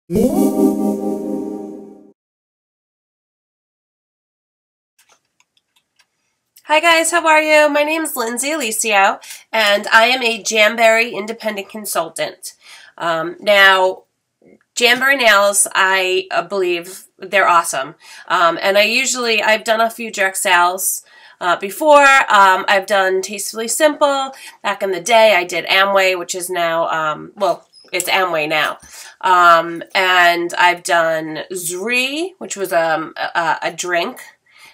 Hi guys, how are you? My name is Lindsay Aliseo, and I am a Jamberry independent consultant. Now, Jamberry nails, I believe they're awesome. And I've done a few direct sales before. I've done Tastefully Simple. Back in the day, I did Amway, which is now, well, it's Amway now. And I've done Zri, which was a drink.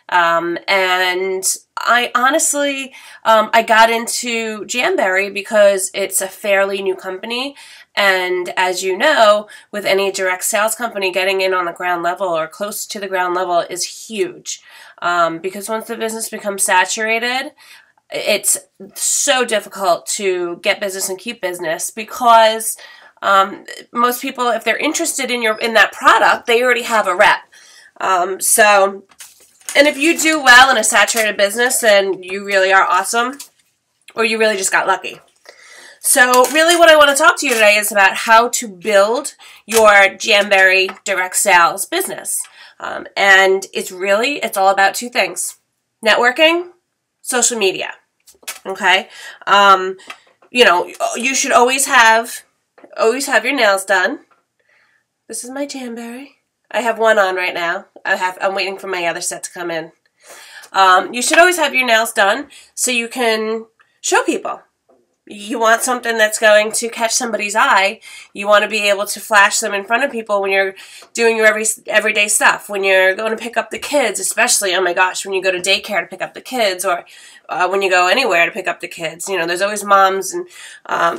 And I honestly, I got into Jamberry because it's a fairly new company. And as you know, with any direct sales company, getting in on the ground level or close to the ground level is huge. Because once the business becomes saturated, it's so difficult to get business and keep business because most people, if they're interested in that product, they already have a rep. And if you do well in a saturated business, then you really are awesome, or you really just got lucky. So really what I want to talk to you today is about how to build your Jamberry direct sales business. And it's all about two things: networking, social media. Okay? You know, you should always have your nails done. This is my Jamberry. I have one on right now. I'm waiting for my other set to come in. You should always have your nails done so you can show people. You want something that's going to catch somebody's eye. You want to be able to flash them in front of people when you're doing your everyday stuff. When you're going to pick up the kids, especially, oh my gosh, when you go to daycare to pick up the kids, or when you go anywhere to pick up the kids. You know, there's always moms and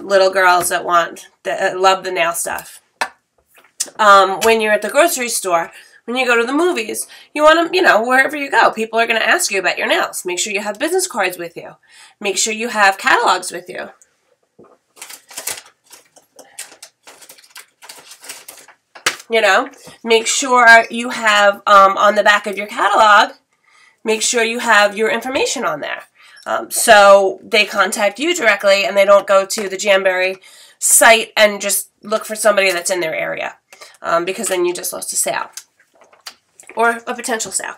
little girls that love the nail stuff. When you're at the grocery store, when you go to the movies, you want to, you know, wherever you go, people are going to ask you about your nails. Make sure you have business cards with you. Make sure you have catalogs with you. You know, make sure you have, on the back of your catalog, make sure you have your information on there. So they contact you directly and they don't go to the Jamberry site and just look for somebody that's in their area. Because then you just lost a sale or a potential sale.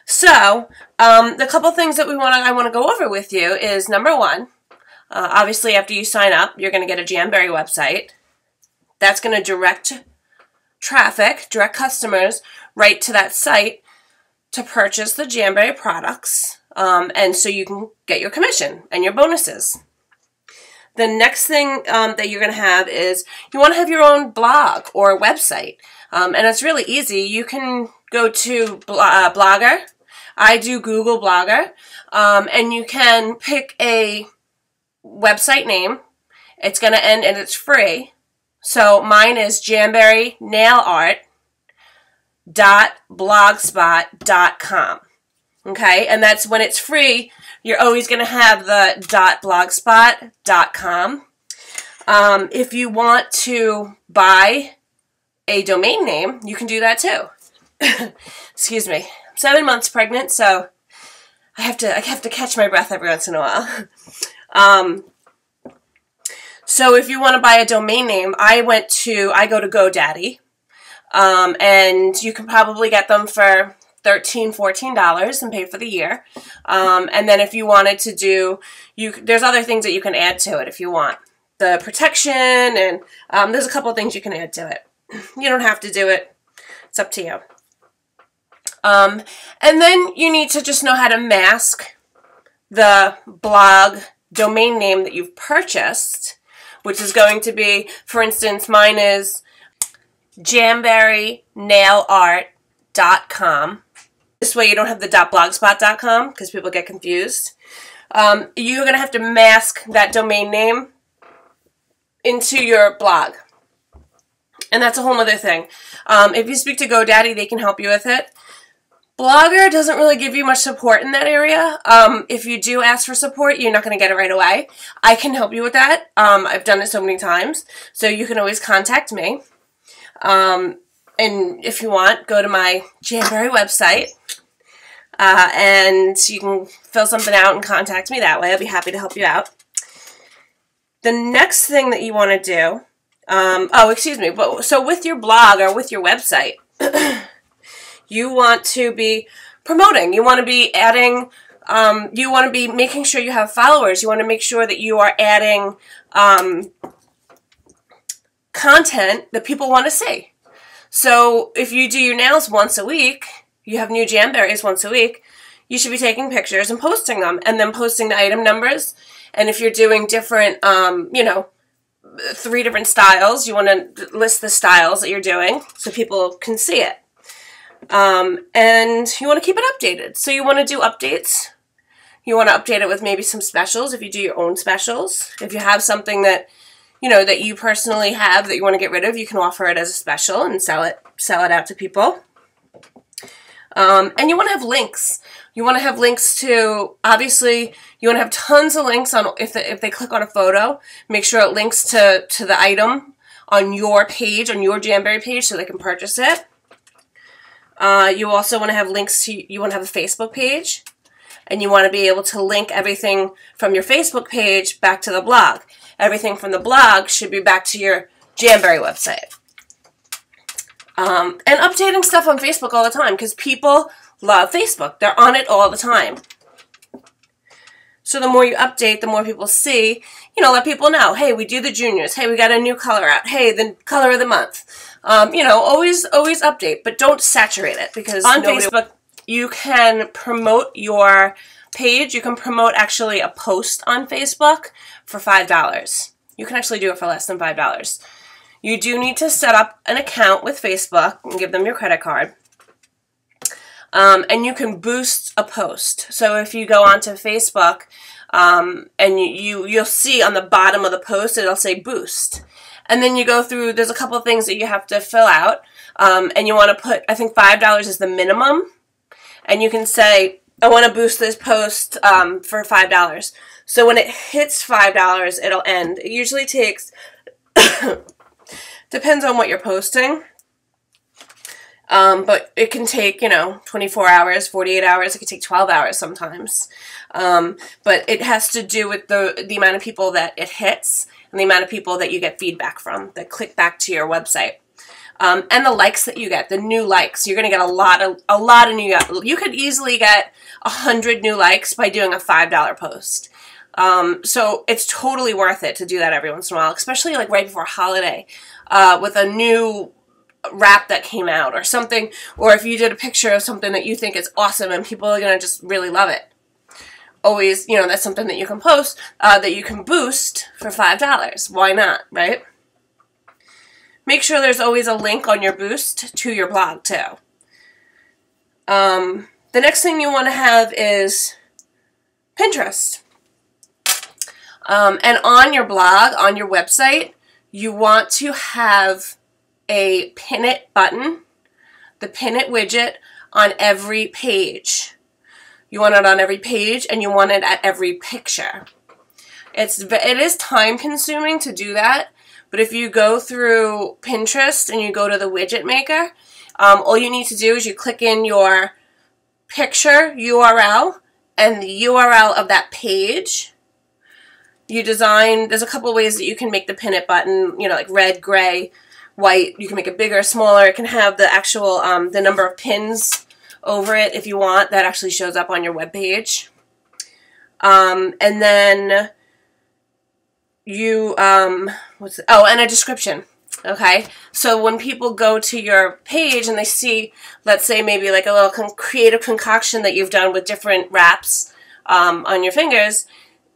So the couple things that I want to go over with you is, number one, obviously after you sign up, you're going to get a Jamberry website. That's going to direct traffic, direct customers right to that site to purchase the Jamberry products, and so you can get your commission and your bonuses. The next thing that you're going to have is you want to have your own blog or website. And it's really easy. You can go to Blogger. I do Google Blogger. And you can pick a website name. It's going to end and it's free. So mine is jamberrynailartblogspot.com. Okay, and that's when it's free. You're always going to have the .blogspot.com. If you want to buy a domain name, you can do that too. Excuse me. I'm 7 months pregnant, so I have to catch my breath every once in a while. So if you want to buy a domain name, I go to GoDaddy, and you can probably get them for $13, $14 and pay for the year. And then if you wanted to there's other things that you can add to it if you want. The protection, and there's a couple of things you can add to it. You don't have to do it. It's up to you. And then you need to just know how to mask the blog domain name that you've purchased, which is going to be, for instance, mine is jamberrynailartblogspot.com. This way you don't have the .blogspot.com because people get confused. You're going to have to mask that domain name into your blog. And that's a whole other thing. If you speak to GoDaddy, they can help you with it. Blogger doesn't really give you much support in that area. If you do ask for support, you're not going to get it right away. I can help you with that. I've done it so many times. So you can always contact me. And if you want, go to my Jamberry website. And you can fill something out and contact me that way. I'll be happy to help you out. The next thing that you want to do Oh, excuse me. But so with your blog or with your website, you want to be promoting. You want to be adding. You want to be making sure you have followers. You want to make sure that you are adding content that people want to see. So if you do your nails once a week, you have new Jamberries once a week, you should be taking pictures and posting them, and then posting the item numbers. And if you're doing different, you know, 3 different styles, you want to list the styles that you're doing so people can see it. And you want to keep it updated. So you want to do updates. You want to update it with maybe some specials if you do your own specials. If you have something that, you know, that you personally have that you want to get rid of, you can offer it as a special and sell it out to people. And you want to have links. You want to have links to, obviously, you want to have tons of links on, if they click on a photo, make sure it links to the item on your page, on your Jamberry page, so they can purchase it. You also want to have links to, you want to have a Facebook page, and you want to be able to link everything from your Facebook page back to the blog. Everything from the blog should be back to your Jamberry website. And updating stuff on Facebook all the time, because people love Facebook. They're on it all the time. So the more you update, the more people see. You know, let people know, hey, we do the juniors. Hey, we got a new color out. Hey, the color of the month. You know, always update, but don't saturate it, because on Facebook, you can promote your page. You can promote actually a post on Facebook for $5. You can actually do it for less than $5. You do need to set up an account with Facebook and give them your credit card. And you can boost a post. So if you go onto Facebook, and you'll see on the bottom of the post, it'll say boost. And then you go through, there's a couple of things that you have to fill out. And you want to put, I think $5 is the minimum. And you can say, I want to boost this post for $5. So when it hits $5, it'll end. It usually takes, depends on what you're posting. But it can take, you know, 24 hours, 48 hours. It can take 12 hours sometimes. But it has to do with the amount of people that it hits and the amount of people that you get feedback from that click back to your website. And the likes that you get, the new likes. You're going to get a lot of new, you could easily get 100 new likes by doing a $5 post. So it's totally worth it to do that every once in a while, especially like right before a holiday, with a new wrap that came out or something, or if you did a picture of something that you think is awesome and people are going to just really love it. Always, you know, that's something that you can post, that you can boost for $5. Why not, right? Make sure there's always a link on your boost to your blog too. The next thing you want to have is Pinterest. And on your blog, on your website, you want to have a pin it button, the pin it widget on every page. You want it on every page, and you want it at every picture. It is time consuming to do that, but if you go through Pinterest and you go to the widget maker, all you need to do is you click in your picture URL and the URL of that page. You design, there's a couple ways that you can make the pin it button, you know, like red, gray, white. You can make it bigger, smaller. It can have the actual, the number of pins over it if you want. That actually shows up on your web page. And then you, and a description. Okay, so when people go to your page and they see, let's say maybe like a little creative concoction that you've done with different wraps on your fingers,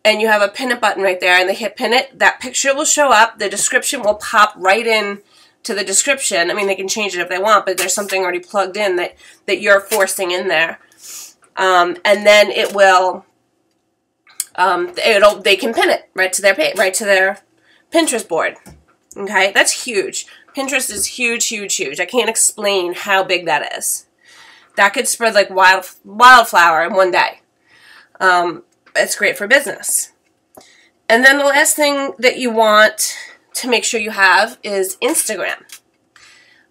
and you have a pin it button right there, and they hit pin it, that picture will show up, the description will pop right in to the description. I mean, they can change it if they want, but there's something already plugged in that you're forcing in there. And then it will, they can pin it right to their page, right to their Pinterest board. Okay, that's huge. Pinterest is huge, huge, huge. I can't explain how big that is. That could spread like wildflower in one day. It's great for business. And then the last thing that you want to make sure you have is Instagram.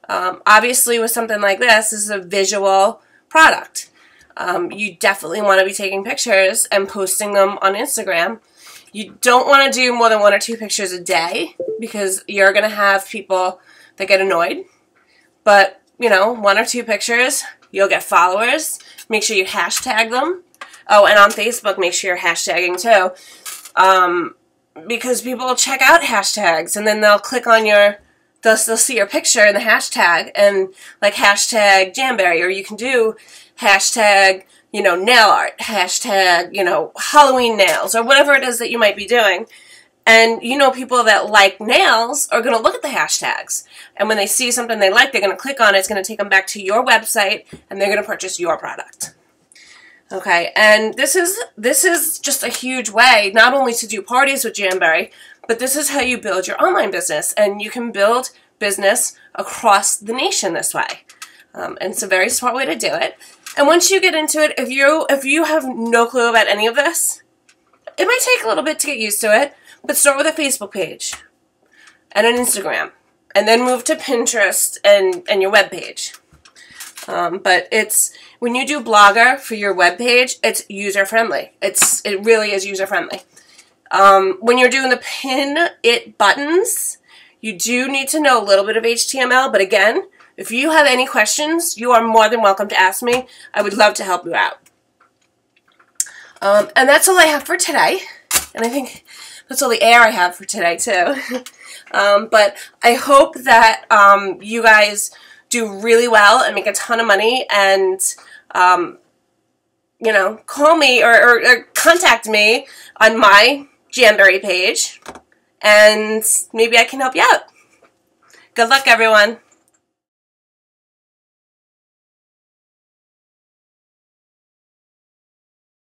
Obviously, with something like this is a visual product. You definitely want to be taking pictures and posting them on Instagram. You don't want to do more than 1 or 2 pictures a day because you're going to have people that get annoyed. But, you know, 1 or 2 pictures, you'll get followers. Make sure you hashtag them. Oh, and on Facebook, make sure you're hashtagging too. Because people will check out hashtags and then they'll click on your, they'll see your picture in the hashtag and like hashtag Jamberry, or you can do hashtag, you know, nail art, hashtag, you know, Halloween nails, or whatever it is that you might be doing. And you know, people that like nails are going to look at the hashtags. And when they see something they like, they're going to click on it. It's going to take them back to your website and they're going to purchase your product. Okay, and this is just a huge way not only to do parties with Jamberry, but this is how you build your online business, and you can build business across the nation this way. And it's a very smart way to do it. And once you get into it, if you have no clue about any of this, it might take a little bit to get used to it, but start with a Facebook page and an Instagram, and then move to Pinterest and your web page. But it's, when you do Blogger for your web page, it's user-friendly. It really is user-friendly. When you're doing the pin it buttons, you do need to know a little bit of HTML, but again, if you have any questions, you are more than welcome to ask me. I would love to help you out. And that's all I have for today. And I think that's all the air I have for today, too. But I hope that you guys do really well and make a ton of money, and you know, call me or contact me on my Jamberry page, and maybe I can help you out. Good luck, everyone.